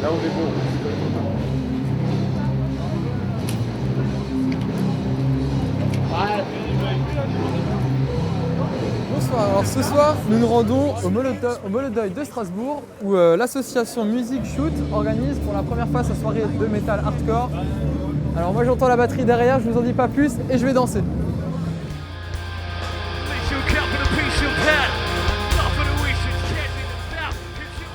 Là on est bon. Bonsoir, alors ce soir nous nous rendons au Molodeuil de Strasbourg où l'association Music Shoot organise pour la première fois sa soirée de métal hardcore. Alors moi j'entends la batterie derrière, je vous en dis pas plus et je vais danser.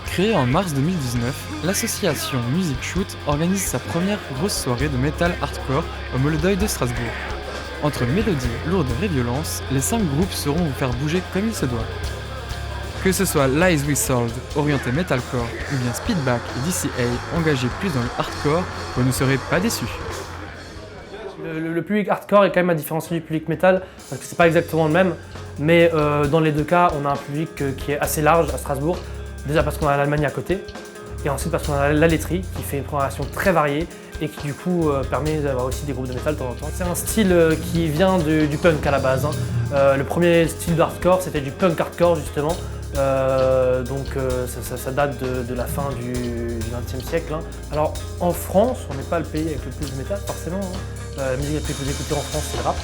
Créée en mars 2019, l'association Music Shoot organise sa première grosse soirée de métal hardcore au Molodeuil de Strasbourg. Entre mélodies lourdes et violence, les 5 groupes sauront vous faire bouger comme il se doit. Que ce soit Lies We Sold, orienté metalcore, ou bien Speedback et DCA, engagés plus dans le hardcore, vous ne serez pas déçus. Le public hardcore est quand même à différencier du public metal, parce que c'est pas exactement le même, mais dans les deux cas, on a un public qui est assez large à Strasbourg. Déjà parce qu'on a l'Allemagne à côté, et ensuite parce qu'on a la laiterie qui fait une programmation très variée et qui du coup permet d'avoir aussi des groupes de métal de temps en temps. C'est un style qui vient du punk à la base. Le premier style de hardcore c'était du punk hardcore justement, donc ça date de la fin du XXe siècle. Alors en France, on n'est pas le pays avec le plus de métal forcément. La musique la plus écoutée en France c'est le rap.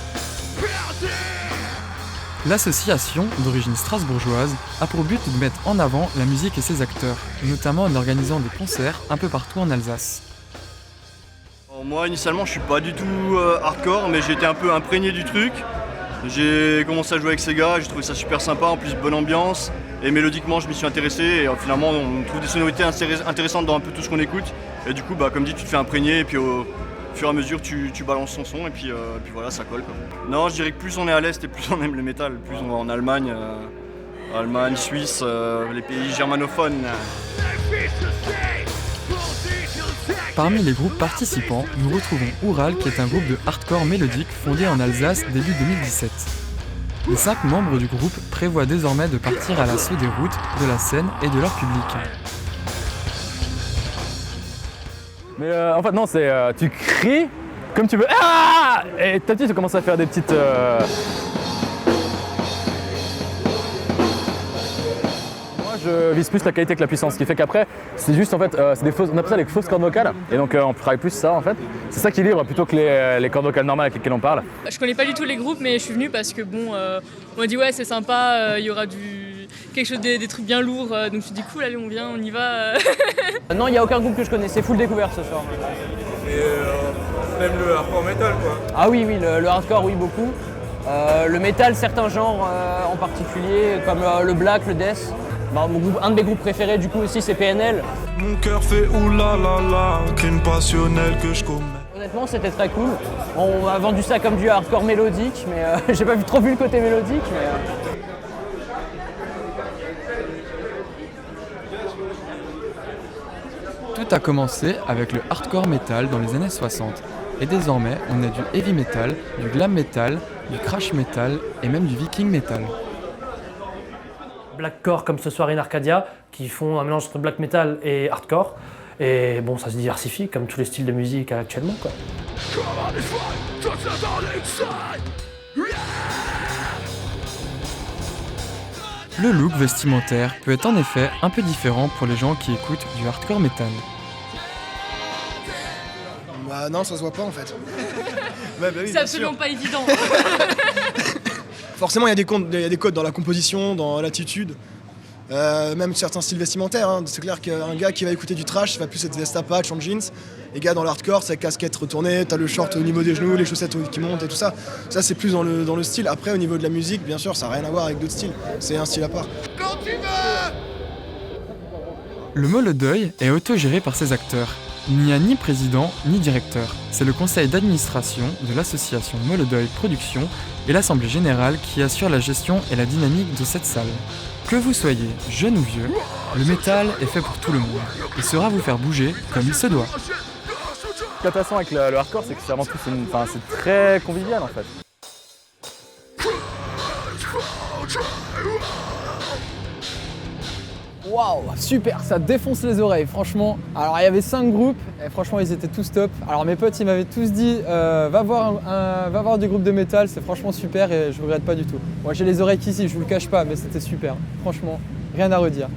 L'association, d'origine strasbourgeoise, a pour but de mettre en avant la musique et ses acteurs, notamment en organisant des concerts un peu partout en Alsace. Moi initialement je suis pas du tout hardcore, mais j'ai été un peu imprégné du truc. J'ai commencé à jouer avec ces gars, j'ai trouvé ça super sympa, en plus bonne ambiance, et mélodiquement je m'y suis intéressé et finalement on trouve des sonorités intéressantes dans un peu tout ce qu'on écoute. Et du coup comme dit tu te fais imprégner et puis au fur et à mesure tu balances ton son et puis voilà ça colle quoi. Non, je dirais que plus on est à l'est et plus on aime le métal, plus on va en Allemagne, Allemagne, Suisse, les pays germanophones. Parmi les groupes participants, nous retrouvons Ural qui est un groupe de hardcore mélodique fondé en Alsace début 2017. Les 5 membres du groupe prévoient désormais de partir à l'assaut des routes, de la scène et de leur public. Mais en fait non, c'est tu cries comme tu veux, ah et petit à petit tu commences à faire des petites... Moi je vise plus la qualité que la puissance, ce qui fait qu'après c'est juste en fait, c'est des fausses, on appelle ça les fausses cordes vocales, et donc on travaille plus ça en fait. C'est ça qui livre plutôt que les cordes vocales normales avec lesquelles on parle. Je connais pas du tout les groupes mais je suis venue parce que bon, on m'a dit ouais c'est sympa, il y aura quelque chose, des trucs bien lourds, donc je me suis dit cool, allez on vient, on y va. Non, il n'y a aucun groupe que je connais, c'est full découverte ce soir. Et même le hardcore metal quoi. Ah oui, le hardcore, oui, beaucoup. Le metal, certains genres en particulier, comme le black, le death. Bah, un de mes groupes préférés du coup aussi c'est PNL. Mon cœur fait oulala, crime passionnel que je commets. Honnêtement c'était très cool. On a vendu ça comme du hardcore mélodique, mais j'ai pas trop vu le côté mélodique. Mais, Tout a commencé avec le hardcore metal dans les années 60, et désormais on a du heavy metal, du glam metal, du thrash metal et même du viking metal. Blackcore comme ce soir in Arcadia, qui font un mélange entre black metal et hardcore. Et bon, ça se diversifie comme tous les styles de musique actuellement quoi. Le look vestimentaire peut être en effet un peu différent pour les gens qui écoutent du hardcore metal. Bah non, ça se voit pas en fait. Ouais, bah oui, c'est absolument pas évident. Forcément, il y a des codes dans la composition, dans l'attitude, même certains styles vestimentaires. Hein. C'est clair qu'un gars qui va écouter du trash, ça va plus être veste à patch en jeans. Les gars dans le hardcore, c'est casquette retournée, t'as le short au niveau des genoux, les chaussettes qui montent et tout ça. Ça, c'est plus dans le style. Après, au niveau de la musique, bien sûr, ça n'a rien à voir avec d'autres styles. C'est un style à part. Quand tu veux. Le Molodeuil est autogéré par ses acteurs. Il n'y a ni président ni directeur. C'est le conseil d'administration de l'association Molodeuil Productions et l'assemblée générale qui assure la gestion et la dynamique de cette salle. Que vous soyez jeune ou vieux, le métal est fait pour tout le monde et saura vous faire bouger comme il se doit. Ce qui est intéressant avec le hardcore, c'est que c'est avant tout c'est très convivial en fait. Waouh, super, ça défonce les oreilles, franchement. Alors il y avait 5 groupes, et franchement ils étaient tous top. Alors mes potes ils m'avaient tous dit va voir du groupe de métal, c'est franchement super et je regrette pas du tout. Moi j'ai les oreilles qu'ici, je vous le cache pas, mais c'était super. Franchement, rien à redire.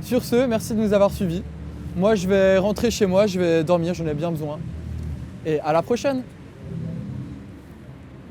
Sur ce, merci de nous avoir suivis Moi, je vais rentrer chez moi, je vais dormir, j'en ai bien besoin. Et à la prochaine!